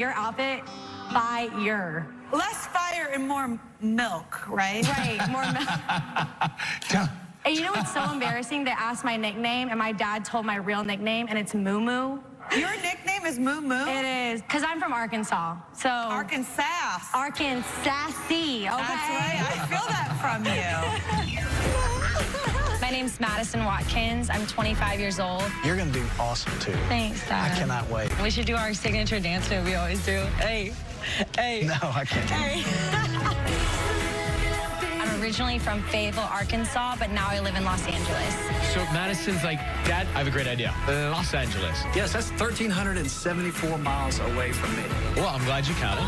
your outfit, fire. Less fire and more milk, right? Right, more milk. And you know what's so embarrassing? They asked my nickname, and my dad told my real nickname, and it's Moo Moo. Your nickname is Moo Moo? It is, because I'm from Arkansas. So Arkansas. Arkansas-y, okay? That's right. I feel that from you. My name's Madison Watkins. I'm 25 years old. You're going to do awesome, too. Thanks, Dad. I cannot wait. We should do our signature dance move we always do. Hey, hey. No, I can't. Hey. I'm originally from Fayetteville, Arkansas, but now I live in Los Angeles. So Madison's like, Dad, I have a great idea. Los Angeles. Yes, that's 1,374 miles away from me. Well, I'm glad you counted.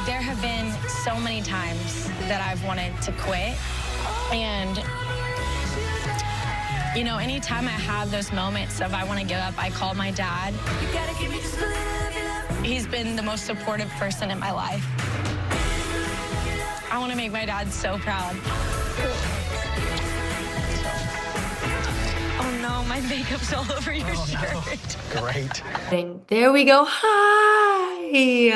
There have been so many times that I've wanted to quit. And, you know, anytime I have those moments of I want to give up, I call my dad. He's been the most supportive person in my life. I want to make my dad so proud. Oh no, my makeup's all over your shirt. No. Great. There we go. Hi.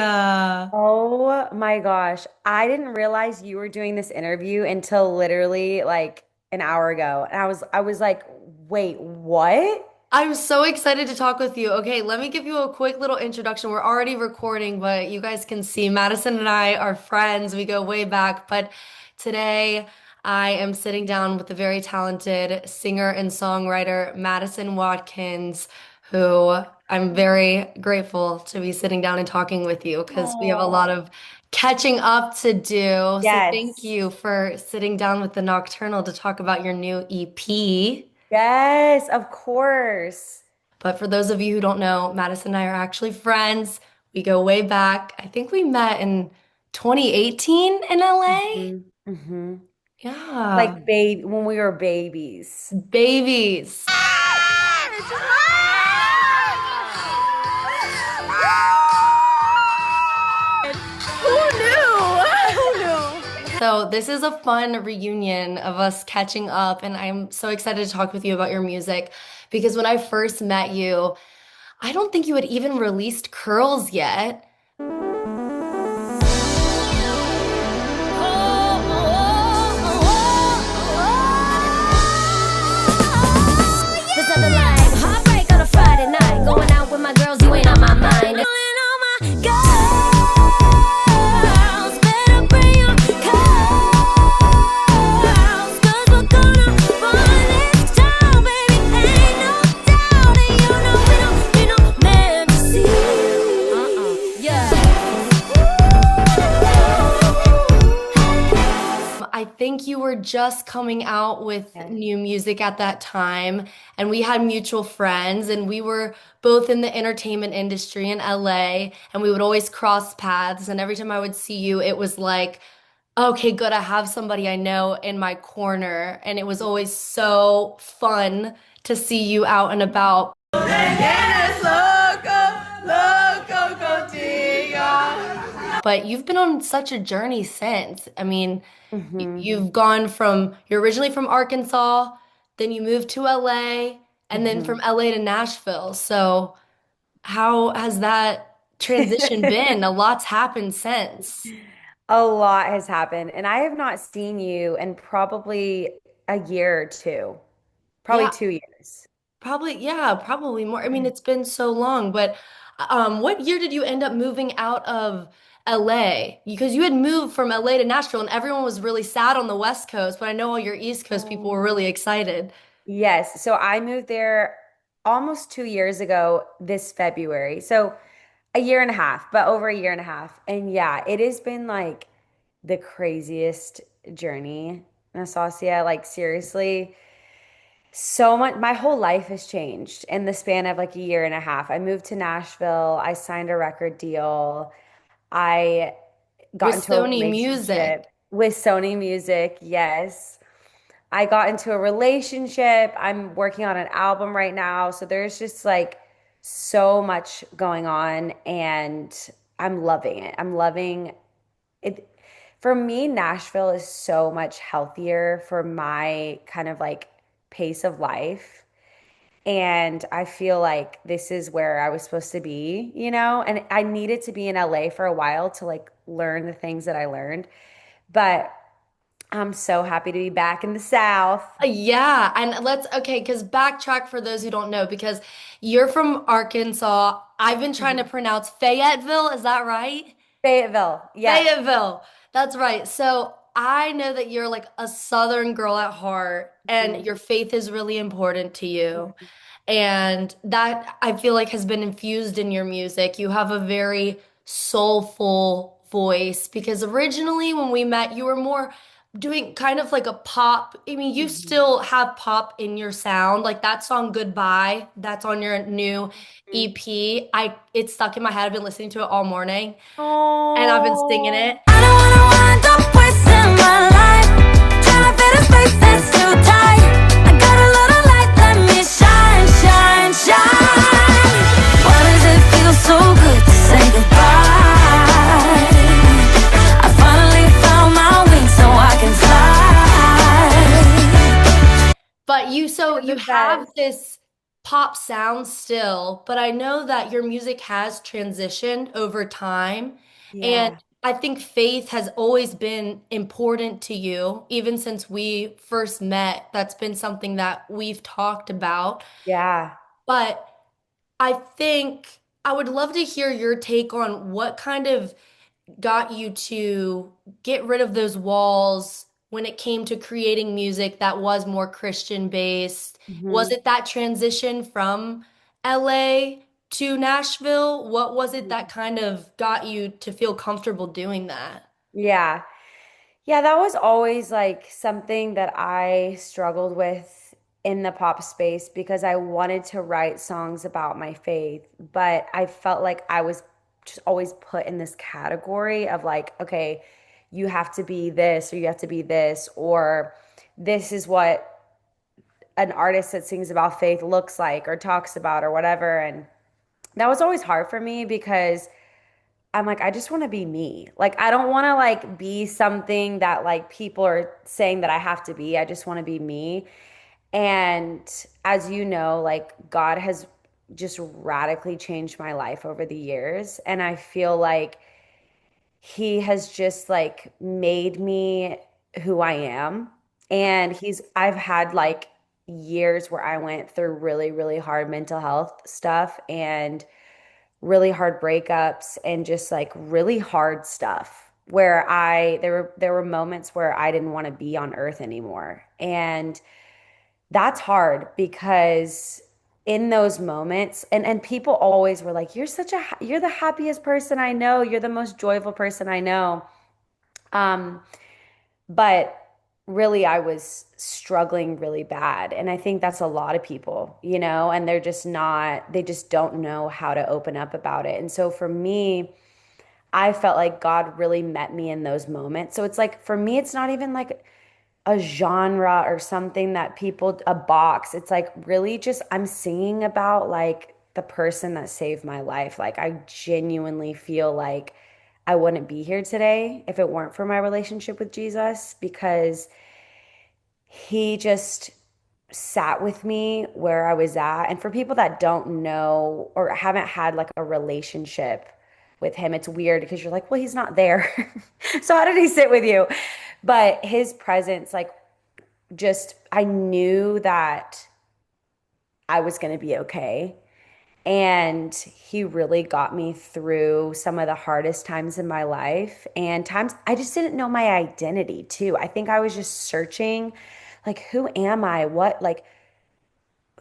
Oh my gosh. I didn't realize you were doing this interview until literally like an hour ago. And I was like, wait, what? I'm so excited to talk with you. Okay, let me give you a quick little introduction. We're already recording, but you guys can see Madison and I are friends. We go way back. But today I am sitting down with the very talented singer and songwriter Madison Watkins, who I'm very grateful to be sitting down and talking with you because we have a lot of catching up to do. So Yes. thank you for sitting down with the Nocturnal to talk about your new EP. Yes, of course. But for those of you who don't know, Madison and I are actually friends. We go way back. I think we met in 2018 in LA. Mm-hmm. Yeah. Like baby when we were babies. Babies. So this is a fun reunion of us catching up, and I'm so excited to talk with you about your music because when I first met you, I don't think you had even released Curls yet. There's nothing like heartbreak on a Friday night. Going out with my girls, you ain't on my mind. I think you were just coming out with new music at that time, and we had mutual friends, and we were both in the entertainment industry in LA, and we would always cross paths, and every time I would see you, it was like, okay, good, I have somebody I know in my corner, and it was always so fun to see you out and about. But you've been on such a journey since. I mean, you've gone from, you're originally from Arkansas, then you moved to LA, and then from LA to Nashville. So how has that transition been? A lot's happened since. A lot has happened, and I have not seen you in probably a year or two. Probably Yeah. 2 years. Probably, yeah, probably more. I mean, it's been so long, but what year did you end up moving out of LA? Because you had moved from LA to Nashville and everyone was really sad on the West Coast, but I know all your East Coast people were really excited. Yes. So I moved there almost 2 years ago this February. So a year and a half, but over a year and a half. And yeah, it has been like the craziest journey, Nastasia. Like seriously, so much. My whole life has changed in the span of like a year and a half. I moved to Nashville. I signed a record deal. I got With into a Sony Music. relationship with Sony Music. Yes. I got into a relationship. I'm working on an album right now. So there's just like so much going on and I'm loving it. I'm loving it. For me, Nashville is so much healthier for my kind of like pace of life. And I feel like this is where I was supposed to be, you know? And I needed to be in LA for a while to like learn the things that I learned. But I'm so happy to be back in the South. Yeah, and okay, because backtrack for those who don't know, because you're from Arkansas. I've been trying to Mhm. pronounce Fayetteville, is that right? Fayetteville. Yes. Fayetteville. That's right. So I know that you're like a Southern girl at heart and Mhm. your faith is really important to you. And that I feel like has been infused in your music. You have a very soulful voice because originally when we met, you were more doing kind of like a pop. I mean, you Mhm. still have pop in your sound. Like that song Goodbye, that's on your new Mhm. EP. It's stuck in my head. I've been listening to it all morning and I've been singing Oh. it. I don't wanna wind up wasting my life trying to fit a space that's too tight. I got a little light, let me shine, shine, shine. Why does it feel so good to say goodbye? I finally found my wings so I can fly. But so You're you the have best. this pop sound still, but I know that your music has transitioned over time. And Yeah. I think faith has always been important to you, even since we first met. That's been something that we've talked about. Yeah. But I think I would love to hear your take on what kind of got you to get rid of those walls when it came to creating music that was more Christian based? Was Mhm. it that transition from LA to Nashville? What was it that kind of got you to feel comfortable doing that? Yeah. Yeah, that was always like something that I struggled with in the pop space because I wanted to write songs about my faith, but I felt like I was just always put in this category of like, okay, you have to be this or you have to be this, or this is what an artist that sings about faith looks like or talks about or whatever. And that was always hard for me because I'm like, I just want to be me. Like, I don't want to like be something that like people are saying that I have to be. I just want to be me. And as you know, like God has just radically changed my life over the years. And I feel like he has just like made me who I am. And I've had like years where I went through really, really hard mental health stuff and really hard breakups and just like really hard stuff where there were moments where I didn't want to be on earth anymore. And that's hard because in those moments and people always were like you're the happiest person I know, you're the most joyful person I know. Um but really I was struggling really bad, and I think that's a lot of people, you know, and they just don't know how to open up about it. And so for me, I felt like God really met me in those moments. So it's like for me it's not even like a genre or something that people a box. It's like really just I'm singing about like the person that saved my life. Like I genuinely feel like I wouldn't be here today if it weren't for my relationship with Jesus, because he just sat with me where I was at. And for people that don't know or haven't had like a relationship with him, it's weird because you're like, well, he's not there. So how did he sit with you? But his presence, like, just, I knew that I was going to be okay. And he really got me through some of the hardest times in my life and times I just didn't know my identity too. I think I was just searching, like, who am I? What, like,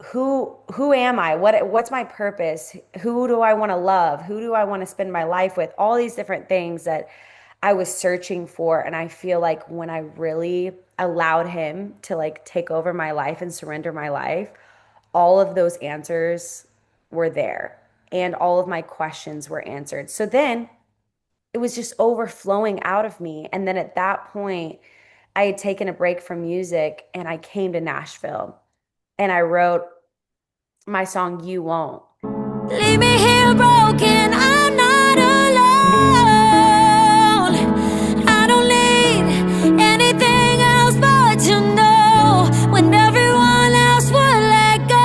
who am I? What's my purpose? Who do I want to love? Who do I want to spend my life with? All these different things that I was searching for. And I feel like when I really allowed him to like take over my life and surrender my life, all of those answers were there and all of my questions were answered. So then it was just overflowing out of me. And then at that point, I had taken a break from music and I came to Nashville and I wrote my song You Won't. Leave me here broken, I'm not alone. I don't need anything else but to know when everyone else would let go.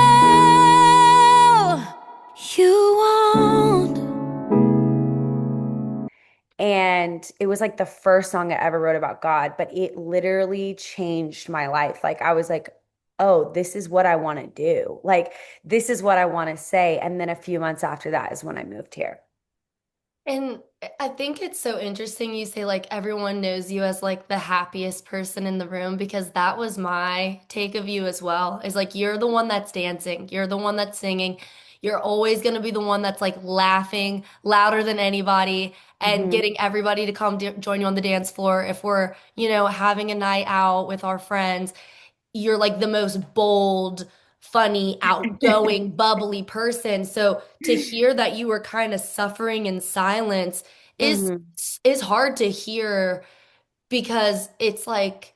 And it was like the first song I ever wrote about God, but it literally changed my life. Like I was like, oh, this is what I want to do. Like this is what I want to say. And then a few months after that is when I moved here. And I think it's so interesting you say like everyone knows you as like the happiest person in the room because that was my take of you as well. Is like you're the one that's dancing, you're the one that's singing, you're always going to be the one that's like laughing louder than anybody and Hmm. getting everybody to come join you on the dance floor. If we're, having a night out with our friends, you're like the most bold, funny, outgoing, bubbly person. So to hear that you were kind of suffering in silence is Hmm. is hard to hear because it's like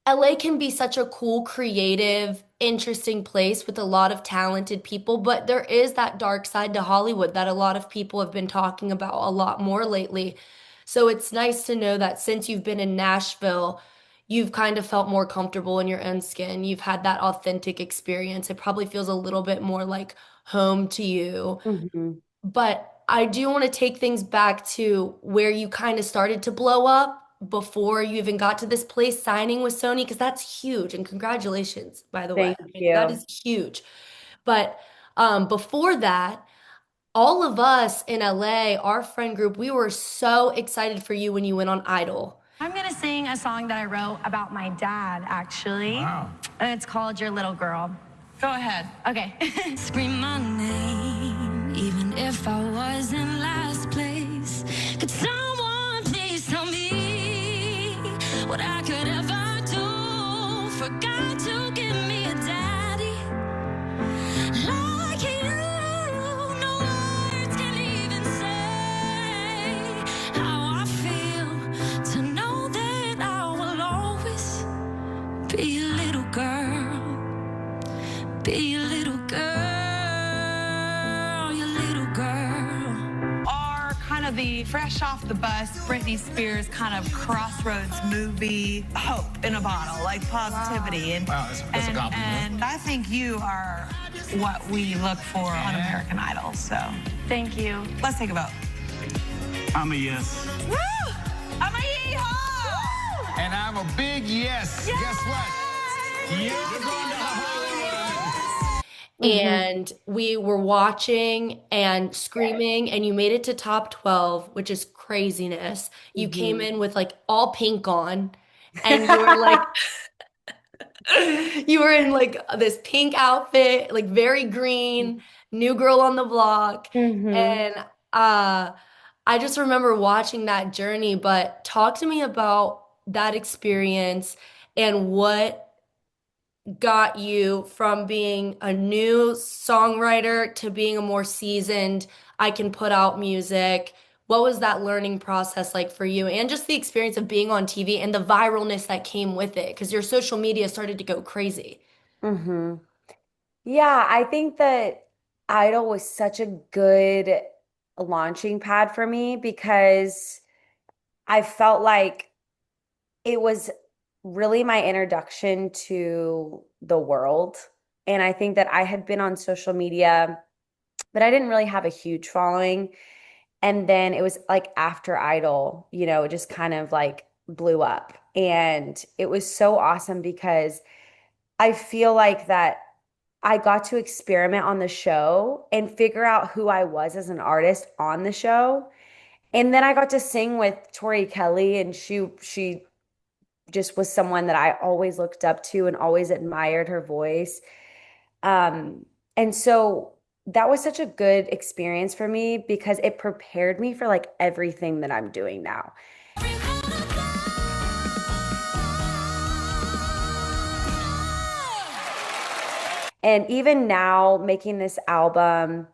LA can be such a cool, creative, interesting place with a lot of talented people, but there is that dark side to Hollywood that a lot of people have been talking about a lot more lately. So it's nice to know that since you've been in Nashville, you've kind of felt more comfortable in your own skin. You've had that authentic experience. It probably feels a little bit more like home to you. Hmm. But I do want to take things back to where you kind of started to blow up before you even got to this place signing with Sony, because that's huge. And congratulations, by the way. Thank I mean, that you. is huge. But before that, all of us in LA, our friend group, we were so excited for you when you went on Idol. I'm gonna sing a song that I wrote about my dad, actually. Wow. And it's called Your Little Girl. Go ahead. Okay. Scream my name, even if I was in last place. Could someone please tell me what I could ever do? Forgot to give me a daddy like you. No words can even say how I feel to know that I will always be a little girl. Be a little girl, your little girl. Are kind of the fresh off the bus Britney Spears kind of crossroads movie hope in a bottle, like positivity. And, Wow, that's a compliment. and I think you are what we look for on American Idol. So Thank you. let's take a vote. I'm a yes. Woo! I'm a yeehaw! And I'm a big yes. Guess what? You're going to Hollywood. And we were watching and screaming, and you made it to top 12, which is craziness. You came in with like all pink on, and you were like, you were in like this pink outfit, like very green, new girl on the block. Hmm. And I just remember watching that journey, but talk to me about that experience and what got you from being a new songwriter to being a more seasoned, I can put out music. What was that learning process like for you? And just the experience of being on TV and the viralness that came with it, because your social media started to go crazy. Hmm. Yeah, I think that Idol was such a good launching pad for me because I felt like it was really my introduction to the world. And I think that I had been on social media, but I didn't really have a huge following. And then it was like after Idol, it just kind of like blew up. And it was so awesome because I feel like that I got to experiment on the show and figure out who I was as an artist on the show. And then I got to sing with Tori Kelly, and she just was someone that I always looked up to and always admired her voice. And so that was such a good experience for me because it prepared me for like everything that I'm doing now. And even now, making this album,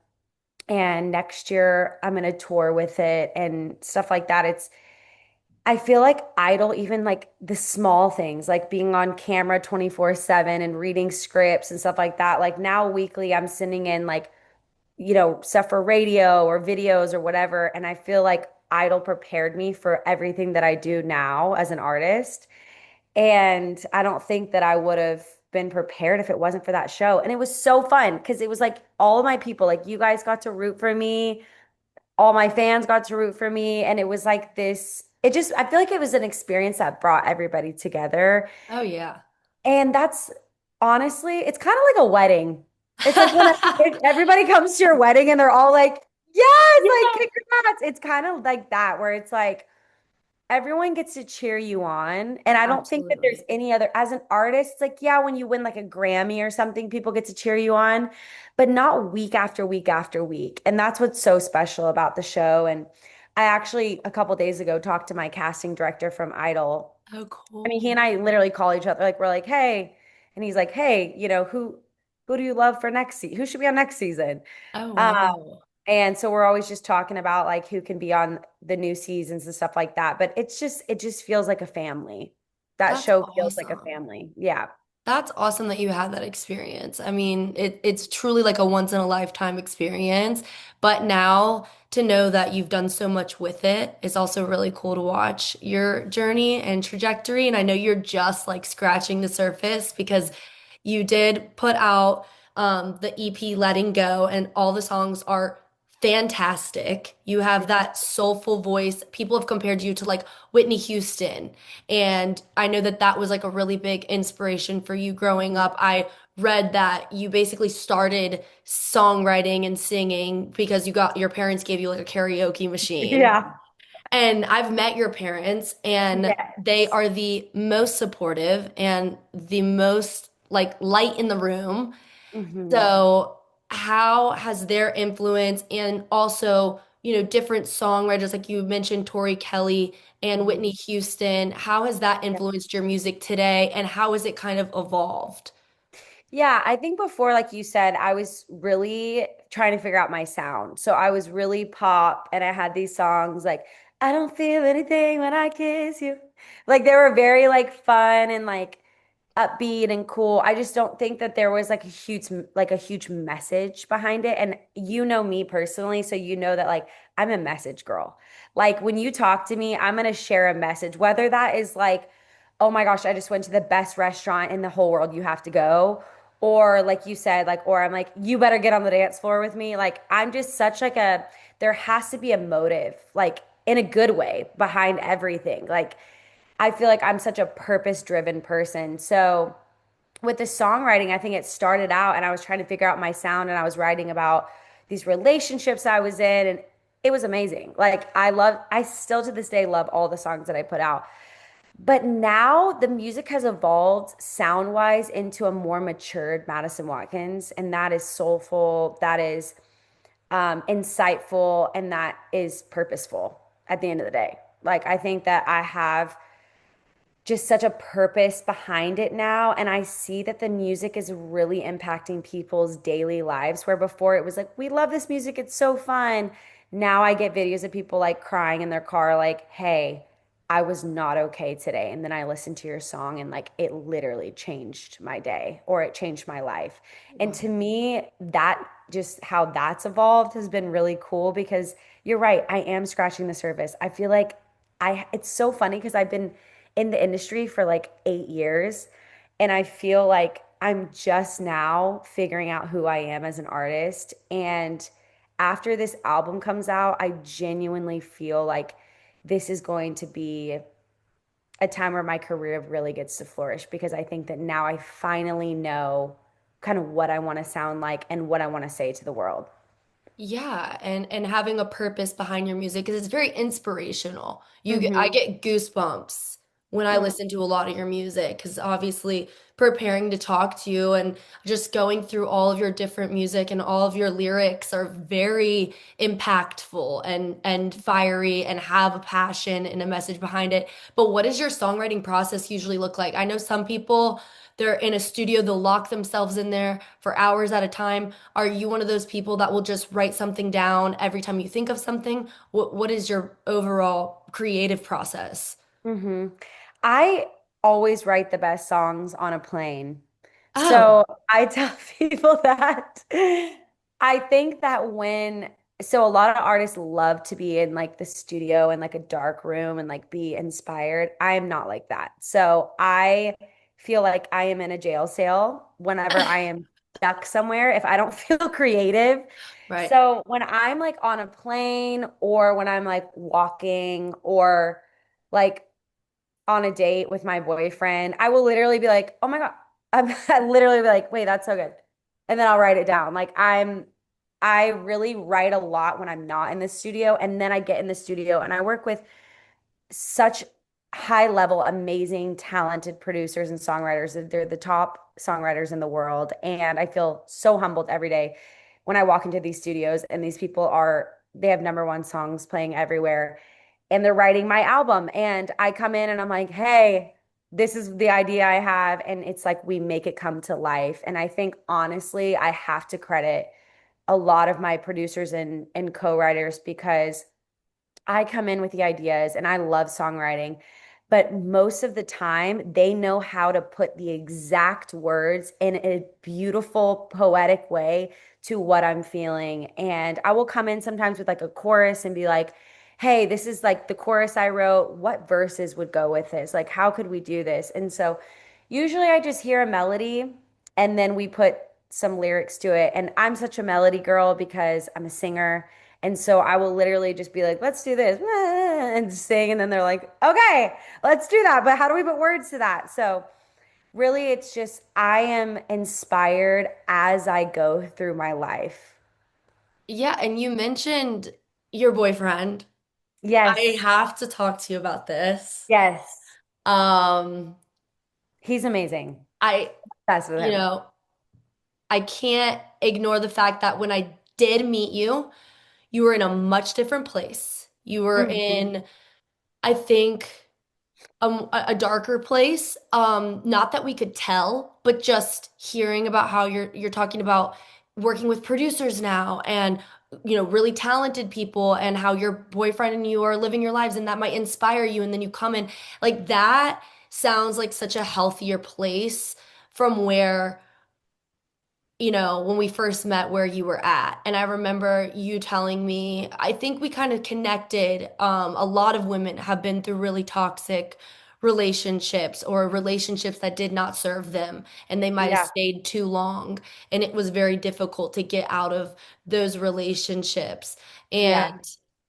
and next year I'm going to tour with it and stuff like that. I feel like Idol, even like the small things, like being on camera 24/7 and reading scripts and stuff like that. Like now, weekly, I'm sending in like, stuff for radio or videos or whatever. And I feel like Idol prepared me for everything that I do now as an artist. And I don't think that I would have been prepared if it wasn't for that show. And it was so fun because it was like all of my people, like you guys got to root for me all my fans got to root for me. And it was like this, it just, I feel like it was an experience that brought everybody together. Oh yeah. And that's honestly, it's kind of like a wedding. It's like when everybody comes to your wedding and they're all like, yes, like congrats. It's kind of like that, where it's like everyone gets to cheer you on. And I don't think that there's Absolutely. any other, as an artist, like, yeah, when you win like a Grammy or something, people get to cheer you on, but not week after week after week. And that's what's so special about the show. And I actually, a couple days ago, talked to my casting director from Idol. Oh, I mean, he cool. and I literally call each other, like, we're like, hey, and he's like, hey, who do you love for next season? Who should be on next season? Oh, Um, wow. and so we're always just talking about like who can be on the new seasons and stuff like that. But it just feels like a family. That That's show feels like a awesome. family. Yeah. That's awesome that you had that experience. I mean, it's truly like a once in a lifetime experience. But now to know that you've done so much with it is also really cool to watch your journey and trajectory. And I know you're just like scratching the surface because you did put out the EP Letting Go, and all the songs are fantastic. You have that soulful voice. People have compared you to like Whitney Houston. And I know that that was like a really big inspiration for you growing up. I read that you basically started songwriting and singing because your parents gave you like a karaoke machine. Yeah. And I've met your parents, and they Yes. are the most supportive and the most like light in the room. Hmm. So, how has their influence and also, different songwriters like you mentioned, Tori Kelly and Whitney Hmm. Houston, how has that influenced your music today and how has it kind of evolved? Yeah, I think before, like you said, I was really trying to figure out my sound. So I was really pop and I had these songs like, I don't feel anything when I kiss you. Like they were very like fun and like upbeat and cool. I just don't think that there was like a huge message behind it. And you know me personally, so you know that like I'm a message girl. Like when you talk to me, I'm gonna share a message, whether that is like, oh my gosh, I just went to the best restaurant in the whole world, you have to go. Or like you said, like, or I'm like, you better get on the dance floor with me. Like I'm just such like there has to be a motive, like in a good way behind everything. Like I feel like I'm such a purpose driven person. So with the songwriting, I think it started out and I was trying to figure out my sound and I was writing about these relationships I was in and it was amazing. Like I still to this day love all the songs that I put out. But now the music has evolved sound wise into a more matured Madison Watkins, and that is soulful, that is insightful, and that is purposeful at the end of the day. Like I think that I have just such a purpose behind it now. And I see that the music is really impacting people's daily lives, where before it was like, we love this music, it's so fun. Now I get videos of people like crying in their car, like, hey, I was not okay today. And then I listened to your song and like it literally changed my day or it changed my life. And to me, that just how that's evolved has been really cool because you're right. I am scratching the surface. I feel like it's so funny because I've been in the industry for like 8 years. And I feel like I'm just now figuring out who I am as an artist. And after this album comes out, I genuinely feel like this is going to be a time where my career really gets to flourish because I think that now I finally know kind of what I want to sound like and what I want to say to the world. Yeah, and having a purpose behind your music because it's very inspirational. I Hmm. get goosebumps when I listen to a lot of your music because obviously preparing to talk to you and just going through all of your different music and all of your lyrics are very impactful and fiery and have a passion and a message behind it. But what does your songwriting process usually look like? I know some people they're in a studio, they'll lock themselves in there for hours at a time. Are you one of those people that will just write something down every time you think of something? What is your overall creative process? Hmm. I always write the best songs on a plane. Oh, So I tell people that I think that so a lot of artists love to be in like the studio in like a dark room and like be inspired. I am not like that. So I feel like I am in a jail cell whenever I am stuck somewhere if I don't feel creative. Right. So when I'm like on a plane or when I'm like walking or like on a date with my boyfriend, I will literally be like, oh my God. I literally be like, wait, that's so good. And then I'll write it down. I really write a lot when I'm not in the studio. And then I get in the studio and I work with such high level, amazing, talented producers and songwriters. They're the top songwriters in the world. And I feel so humbled every day when I walk into these studios and these people they have number one songs playing everywhere and they're writing my album. And I come in and I'm like, hey, this is the idea I have. And it's like we make it come to life. And I think honestly, I have to credit a lot of my producers and co-writers because I come in with the ideas and I love songwriting, but most of the time they know how to put the exact words in a beautiful, poetic way to what I'm feeling. And I will come in sometimes with like a chorus and be like, hey, this is like the chorus I wrote. What verses would go with this? Like, how could we do this? And so usually I just hear a melody and then we put some lyrics to it. And I'm such a melody girl because I'm a singer. And so I will literally just be like, let's do this and sing. And then they're like, okay, let's do that. But how do we put words to that? So really, it's just I am inspired as I go through my life. Yeah, and you mentioned your boyfriend. I Yes. have to talk to you about this. Yes. Um, He's amazing. I, That's with you him. know, I can't ignore the fact that when I did meet you, you were in a much different place. You were Mhm. in, I think, a darker place. Not that we could tell, but just hearing about how you're talking about working with producers now and really talented people and how your boyfriend and you are living your lives and that might inspire you and then you come in like that sounds like such a healthier place from where when we first met where you were at. And I remember you telling me, I think we kind of connected. A lot of women have been through really toxic relationships or relationships that did not serve them, and they might have Yeah. stayed too long. And it was very difficult to get out of those relationships. And Yeah.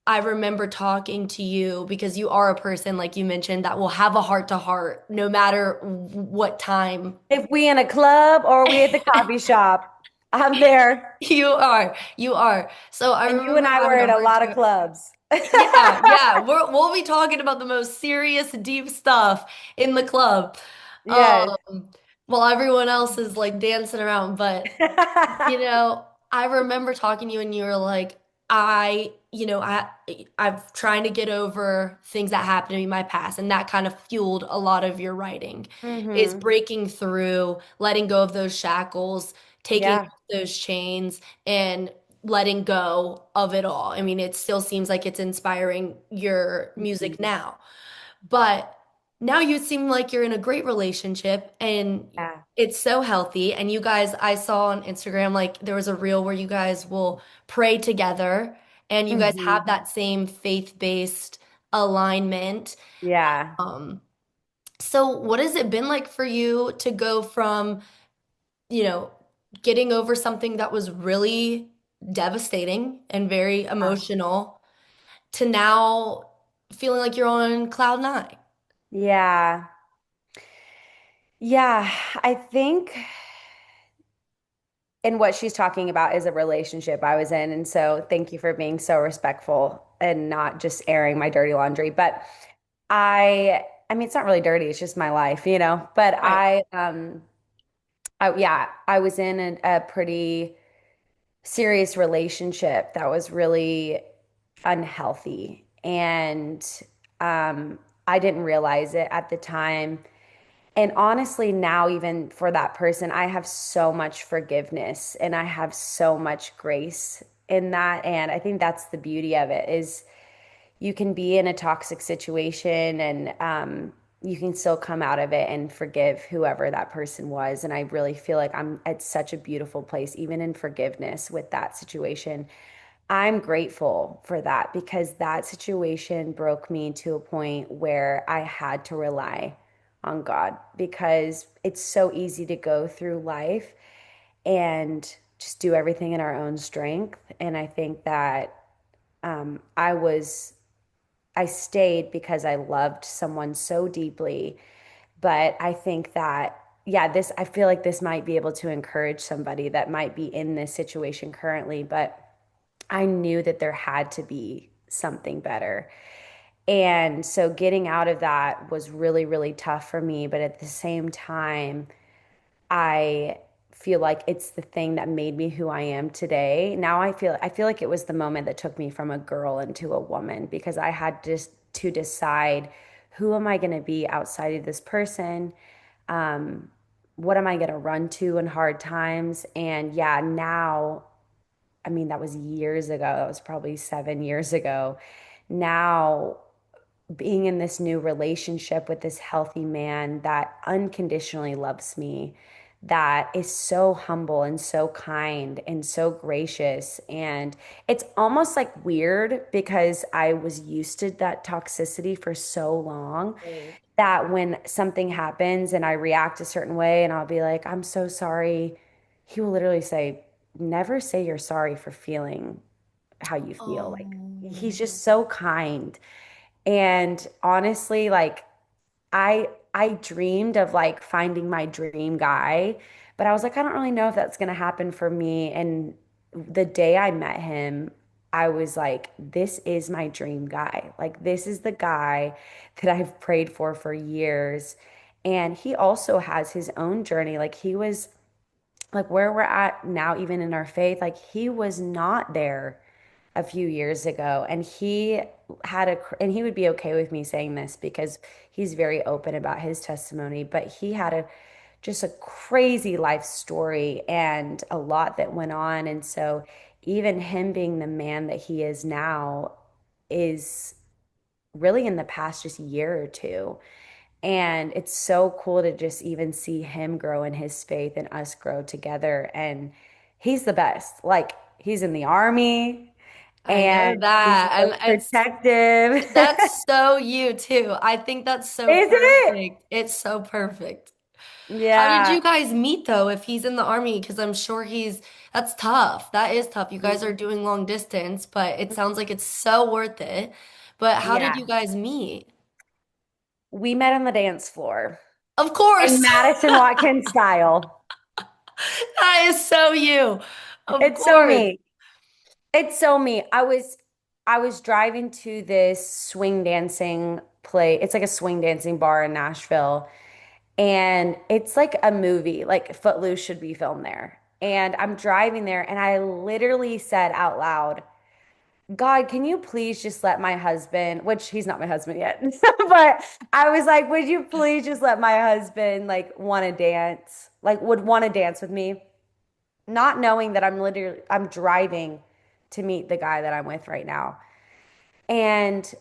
I remember talking to you because you are a person, like you mentioned, that will have a heart to heart no matter what time. If we in a club or we at the coffee shop, I'm there. You are. You are. So I And you and remember I were having at a a heart lot of to clubs. yeah, yeah. We'll be talking about the most serious, deep stuff in the club. Yes. Um, while everyone else is like dancing around. But I remember talking to you and you were like, I'm trying to get over things that happened to me in my past, and that kind of fueled a lot of your writing. Is Hmm. breaking through, letting go of those shackles, taking Yeah. off those chains, and letting go of it all. I mean, it still seems like it's inspiring your music Mhm. now. But now you seem like you're in a great relationship and Yeah. it's so healthy. And you guys, I saw on Instagram, like there was a reel where you guys will pray together and you guys have Hmm. that same faith-based alignment. Yeah. Um, so what has it been like for you to go from, you know, getting over something that was really devastating and very emotional to now feeling like you're on cloud nine? Yeah. Yeah. I think, and what she's talking about is a relationship I was in. And so thank you for being so respectful and not just airing my dirty laundry. But I mean, it's not really dirty, it's just my life, you know. But Right. yeah, I was in a pretty serious relationship that was really unhealthy. And I didn't realize it at the time. And honestly, now, even for that person, I have so much forgiveness and I have so much grace in that. And I think that's the beauty of it is you can be in a toxic situation and you can still come out of it and forgive whoever that person was. And I really feel like I'm at such a beautiful place, even in forgiveness with that situation. I'm grateful for that because that situation broke me to a point where I had to rely on God because it's so easy to go through life and just do everything in our own strength. And I think that I was, I stayed because I loved someone so deeply. But I think that, yeah, I feel like this might be able to encourage somebody that might be in this situation currently. But I knew that there had to be something better. And so getting out of that was really, really tough for me. But at the same time, I feel like it's the thing that made me who I am today. Now I feel like it was the moment that took me from a girl into a woman because I had just to decide who am I going to be outside of this person? Um, what am I going to run to in hard times? And yeah, now, I mean, that was years ago. That was probably 7 years ago. Now being in this new relationship with this healthy man that unconditionally loves me, that is so humble and so kind and so gracious. And it's almost like weird because I was used to that toxicity for so long Right. that when something happens and I react a certain way and I'll be like, I'm so sorry, he will literally say, never say you're sorry for feeling how you feel. Like he's Oh, just so kind. And honestly, like I dreamed of like finding my dream guy, but I was like, I don't really know if that's gonna happen for me. And the day I met him, I was like, this is my dream guy. Like this is the guy that I've prayed for years. And he also has his own journey. Like he was like where we're at now, even in our faith, like he was not there a few years ago, and and he would be okay with me saying this because he's very open about his testimony, but he had a just a crazy life story and a lot that went on. And so even him being the man that he is now is really in the past just year or two. And it's so cool to just even see him grow in his faith and us grow together. And he's the best. Like he's in the army I and know he's that. so protective. That's so you too. I think that's so Is it? perfect. It's so perfect. How did Yeah. you guys meet though if he's in the army? Because I'm sure that's tough. That is tough. You guys are doing long distance, but it sounds like it's so worth it. But how did Yeah. you guys meet? We met on the dance floor Of in course. Madison Watkins style. That is so you. Of It's so course. me. It's so me. I was driving to this swing dancing play. It's like a swing dancing bar in Nashville. And it's like a movie, like Footloose should be filmed there. And I'm driving there and I literally said out loud, God, can you please just let my husband, which he's not my husband yet, but I was like, would you please just let my husband like want to dance, like would want to dance with me, not knowing that I'm driving to meet the guy that I'm with right now. And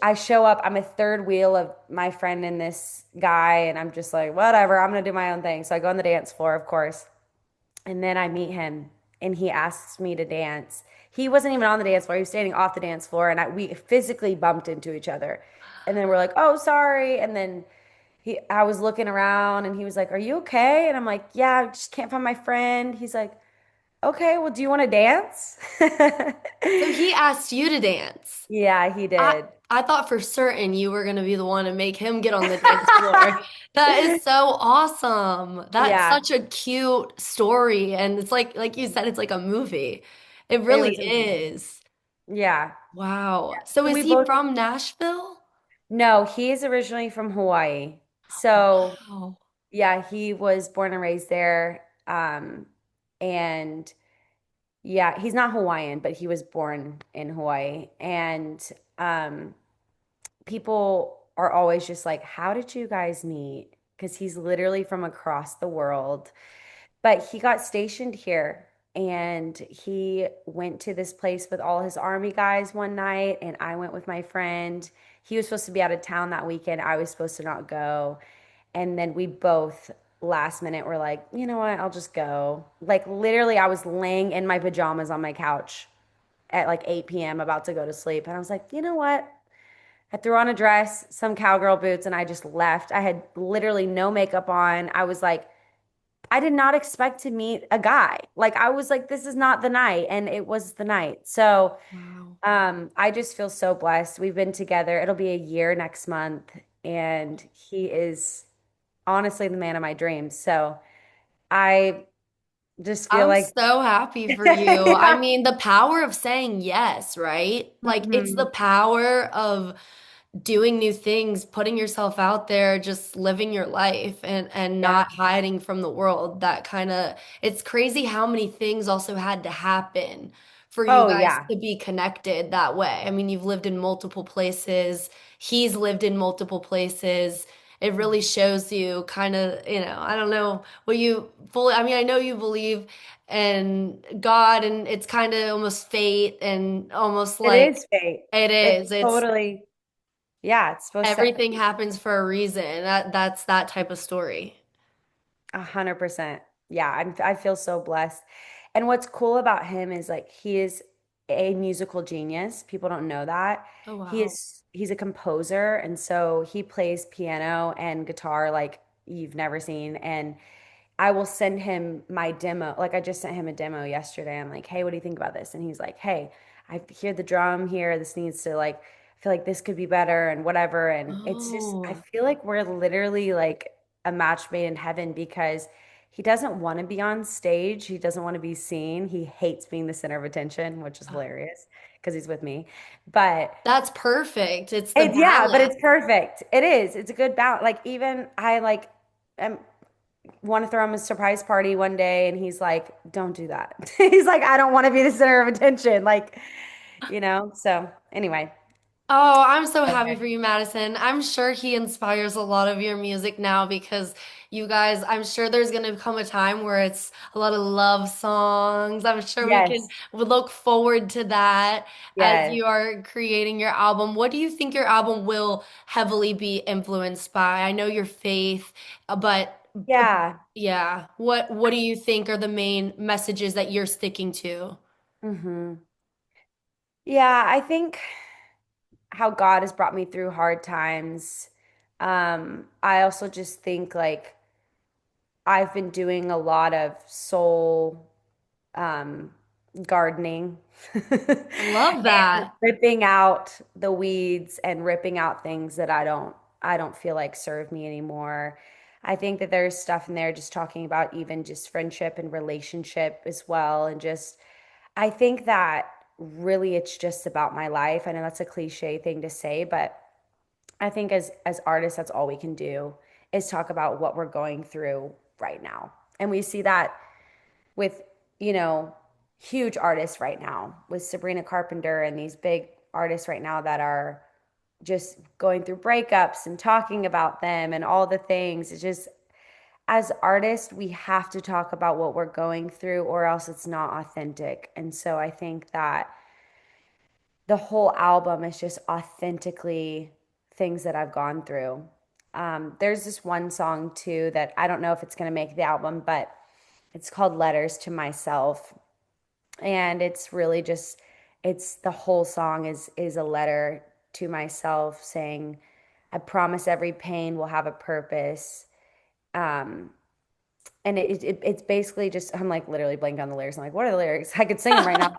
I show up, I'm a third wheel of my friend and this guy, and I'm just like, whatever, I'm gonna do my own thing. So I go on the dance floor, of course. And then I meet him and he asks me to dance. He wasn't even on the dance floor. He was standing off the dance floor and we physically bumped into each other. And then we're like, "Oh, sorry." And then I was looking around and he was like, "Are you okay?" And I'm like, "Yeah, I just can't find my friend." He's like, "Okay, well, do you want to dance?" So he asked you to dance. Yeah, he I did. I thought for certain you were gonna be the one to make him get on the dance floor. That is so awesome. That's Yeah, such a cute story, and it's like you said, it's like a movie. It it really was amazing. is. Yeah. Wow. So So is we he both, from Nashville? no, he is originally from Hawaii. So Wow. yeah, he was born and raised there. And yeah, he's not Hawaiian, but he was born in Hawaii. And um, people are always just like, how did you guys meet? Because he's literally from across the world. But he got stationed here and he went to this place with all his army guys one night, and I went with my friend. He was supposed to be out of town that weekend. I was supposed to not go. And then we both last minute were like, you know what? I'll just go. Like literally, I was laying in my pajamas on my couch at like 8 p.m. about to go to sleep. And I was like, you know what? I threw on a dress, some cowgirl boots, and I just left. I had literally no makeup on. I was like I did not expect to meet a guy. Like I was like, this is not the night, and it was the night. So Wow. I just feel so blessed. We've been together. It'll be a year next month, and he is honestly the man of my dreams. So I just feel I'm like so happy for you. I yeah. mean, the power of saying yes, right? Like it's the Mhm. power of doing new things, putting yourself out there, just living your life and Yeah. not hiding from the world. That kind of it's crazy how many things also had to happen for you Oh guys yeah. to be connected that way. I mean, you've lived in multiple places. He's lived in multiple places. It really shows you kind of, I don't know what you fully, I mean, I know you believe in God and it's kind of almost fate and almost It like is fate. it It's is. It's totally, yeah, it's supposed to everything happens for a reason. That's that type of story. 100%. Yeah, I feel so blessed. And what's cool about him is like he is a musical genius. People don't know that. Oh wow. He's a composer, and so he plays piano and guitar like you've never seen. And I will send him my demo. Like I just sent him a demo yesterday. I'm like, "Hey, what do you think about this?" And he's like, "Hey, I hear the drum here. This needs to like I feel like this could be better and whatever." And it's just I Oh, feel like we're literally like a match made in heaven because he doesn't want to be on stage. He doesn't want to be seen. He hates being the center of attention, which is hilarious because he's with me. But that's perfect. It's the yeah, but balance. it's perfect. It is. It's a good balance. Like even I like am want to throw him a surprise party one day and he's like, don't do that. He's like, I don't want to be the center of attention. Like, so anyway. Oh, I'm so happy Okay. for you, Madison. I'm sure he inspires a lot of your music now because you guys, I'm sure there's going to come a time where it's a lot of love songs. I'm sure we can Yes. we look forward to that as Yes. you are creating your album. What do you think your album will heavily be influenced by? I know your faith, but Yeah. yeah, what do you think are the main messages that you're sticking to? hmm Yeah, I think how God has brought me through hard times. I also just think like I've been doing a lot of soul um, gardening I love and that. ripping out the weeds and ripping out things that I don't feel like serve me anymore. I think that there's stuff in there just talking about even just friendship and relationship as well. And just, I think that really it's just about my life. I know that's a cliche thing to say, but I think as artists, that's all we can do is talk about what we're going through right now. And we see that with, you know, huge artists right now, with Sabrina Carpenter and these big artists right now that are just going through breakups and talking about them and all the things. It's just, as artists, we have to talk about what we're going through or else it's not authentic. And so I think that the whole album is just authentically things that I've gone through. There's this one song too that I don't know if it's going to make the album, but it's called Letters to Myself. And it's really just, it's the whole song is a letter to myself saying, I promise every pain will have a purpose. Um, and it's basically just, I'm like literally blanking on the lyrics. I'm like, what are the lyrics? I could sing them right now.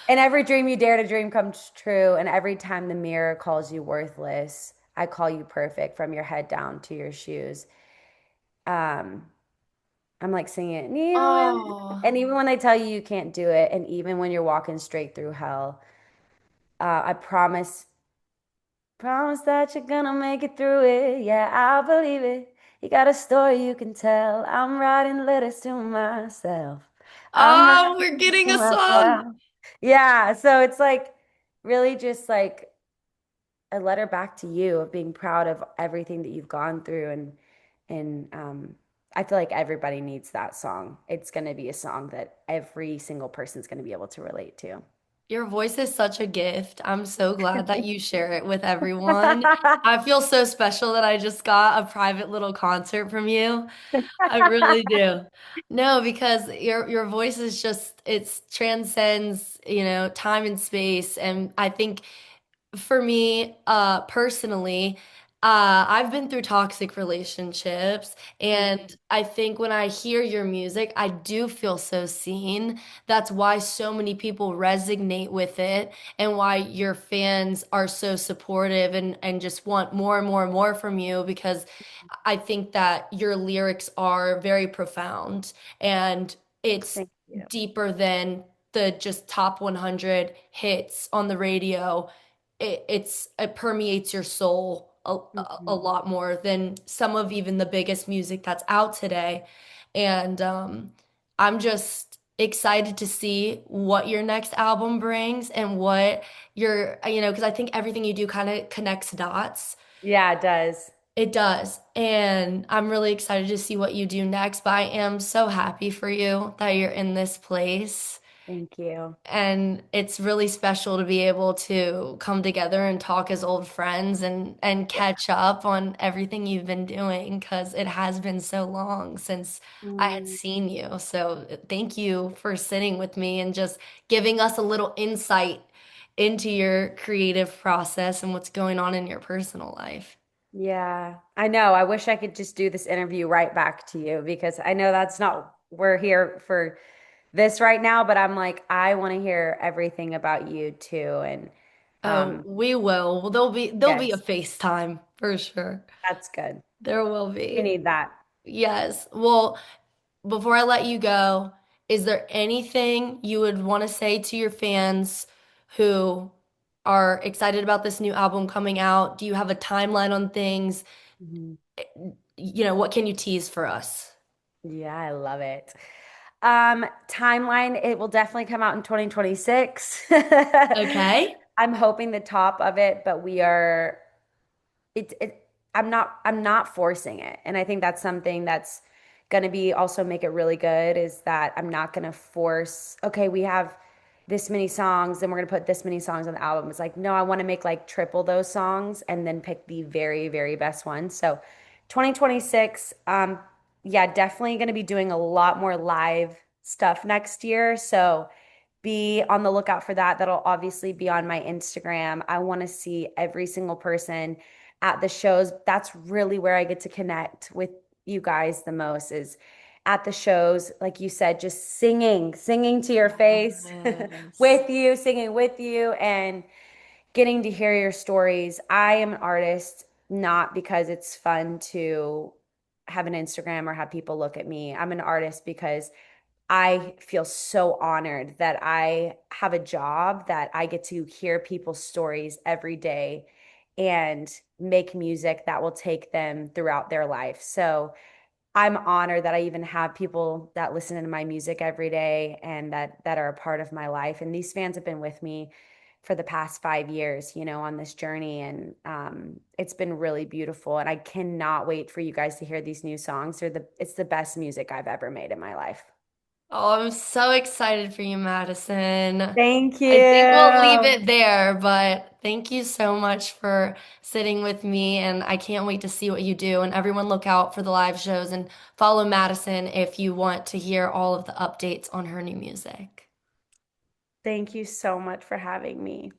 And every dream you dare to dream comes true. And every time the mirror calls you worthless, I call you perfect from your head down to your shoes. Um, I'm like singing it. Oh. And even when they tell you you can't do it, and even when you're walking straight through hell, I promise that you're gonna make it through it. Yeah, I believe it. You got a story you can tell. I'm writing letters to myself. I'm Oh, writing we're letters getting to a song. myself. Yeah, so it's like really just like a letter back to you of being proud of everything that you've gone through and I feel like everybody needs that song. It's going to be a song that every single person's going to be able to relate to. Your voice is such a gift. I'm so glad that you share it with everyone. I feel so special that I just got a private little concert from you. I really do. No, because your voice is just it transcends, time and space. And I think for me, personally, I've been through toxic relationships, and Mm, I think when I hear your music, I do feel so seen. That's why so many people resonate with it, and why your fans are so supportive and just want more and more and more from you because I think that your lyrics are very profound and it's thank you. deeper than the just top 100 hits on the radio. It permeates your soul a Mhm. lot more than some of even the biggest music that's out today. And I'm just excited to see what your next album brings and what because I think everything you do kind of connects dots. Yeah, it does. It does. And I'm really excited to see what you do next. But I am so happy for you that you're in this place. Thank you. And it's really special to be able to come together and talk as old friends and Yeah. catch up on everything you've been doing because it has been so long since I had Mm, seen you. So thank you for sitting with me and just giving us a little insight into your creative process and what's going on in your personal life. yeah, I know. I wish I could just do this interview right back to you because I know that's not, we're here for this right now, but I'm like, I want to hear everything about you too. And Oh, um, we will. Well, there'll be a yes, FaceTime for sure. that's good. There will We be. need that. Yes. Well, before I let you go, is there anything you would want to say to your fans who are excited about this new album coming out? Do you have a timeline on things? Mhm. What can you tease for us? Yeah, I love it. Timeline, it will definitely come out in 2026. Okay. I'm hoping the top of it, but we are I'm not forcing it. And I think that's something that's going to be also make it really good is that I'm not going to force, okay, we have this many songs and we're going to put this many songs on the album. It's like, no, I want to make like triple those songs and then pick the very, very best ones. So 2026, yeah, definitely going to be doing a lot more live stuff next year. So be on the lookout for that. That'll obviously be on my Instagram. I want to see every single person at the shows. That's really where I get to connect with you guys the most is at the shows, like you said, just singing to your face Yes. with you, singing with you, and getting to hear your stories. I am an artist, not because it's fun to have an Instagram or have people look at me. I'm an artist because I feel so honored that I have a job that I get to hear people's stories every day and make music that will take them throughout their life. So I'm honored that I even have people that listen to my music every day and that are a part of my life. And these fans have been with me for the past 5 years, on this journey, and it's been really beautiful. And I cannot wait for you guys to hear these new songs. It's the best music I've ever made in my life. Oh, I'm so excited for you, Madison. Thank I think we'll leave you. it there, but thank you so much for sitting with me, and I can't wait to see what you do. And everyone look out for the live shows and follow Madison if you want to hear all of the updates on her new music. Thank you so much for having me.